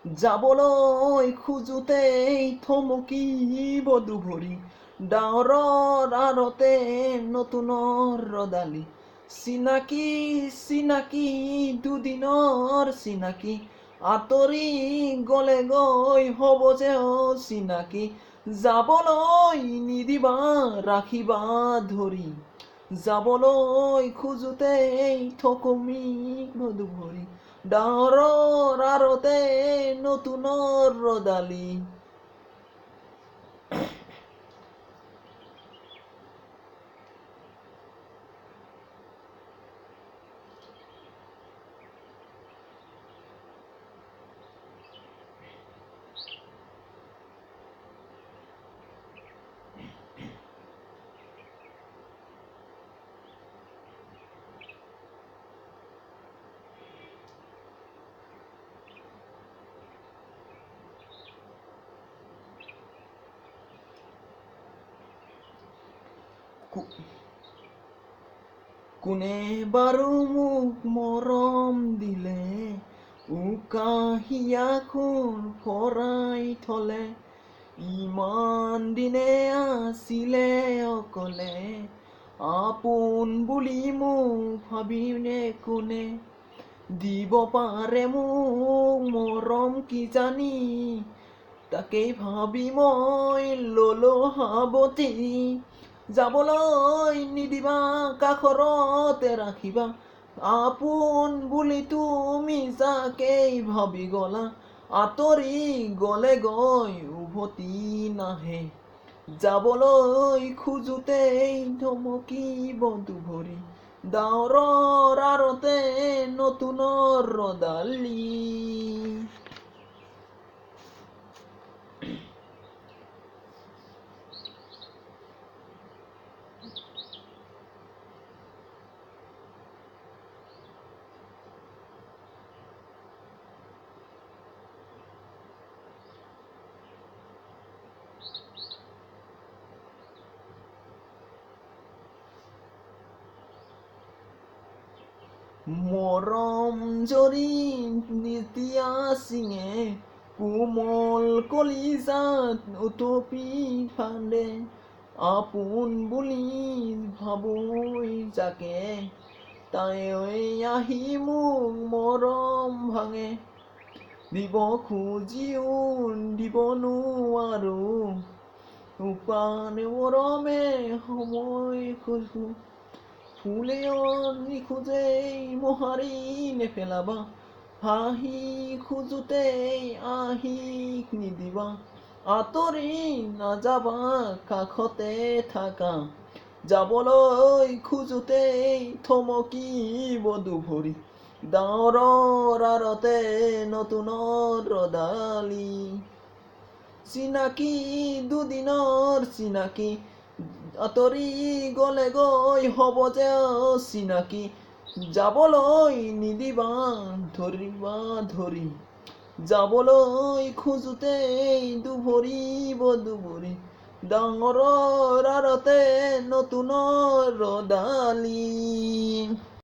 যাবলৈ খোজোতেই থমকিব দুভৰি ডাৱৰৰ আৰতে নতুনৰ ৰদালি চিনাকি চিনাকি দুদিনৰ চিনাকি আঁতৰি গ'লে গৈ হ'ব যে চিনাকি যাবলৈ নিদিবা ৰাখিবা ধৰি যাবলৈ খোজোতেই থমকিব দুভৰি ডাৱৰৰ আৰতে নতুনৰ ৰদালি কোনে বাৰু মোক মৰম দিলে উকাহিয়াখোন ভৰাই থলে ইমান দিনে আছিলে অকলে আপোন বুলি মোক ভাবিনে কোনে দিব পাৰে মোক মৰম কিজানি তাকেই ভাবি মই ললো সাৱতি যাবলৈ নিদিবা কাষৰতে ৰাখিবা আপোন বুলি তুমি যাকেই ভাবি গলা আঁতৰি গ'লে গৈ উভতি নাহে যাবলৈ খোজোতেই থমকিব দুভৰি ডাৱৰৰ আৰতে নতুনৰ ৰদালি মৰম জৰি নিতিয়া চিঙে কোমল কলিজাত উতপি ফান্দে আপোন বুলি ভাবোই যাকে তাই আহি মোক মৰম ভাঙে দিব খুজিও দিব নোৱাৰো উপানে মৰমে সময় খোজো ফুলেও নিখোজেই মোহাৰি নেপেলাবা হাঁহি খোজোতেই আহি নিদিবা আঁতৰি নাযাবা কাষতে থাকা যাবলৈ খোজোতেই থমকিব দুভৰি ডাৱৰৰ আৰতে নতুনৰ ৰদালি চিনাকি দুদিনৰ চিনাকি আঁতৰি গ'লে গৈ হ'ব যে চিনাকি যাবলৈ নিদিবা ধৰিবা ধৰি যাবলৈ খোজোতেই দুভৰিব দুভৰি ডাঙৰৰ আৰতে নতুনৰ ৰদালি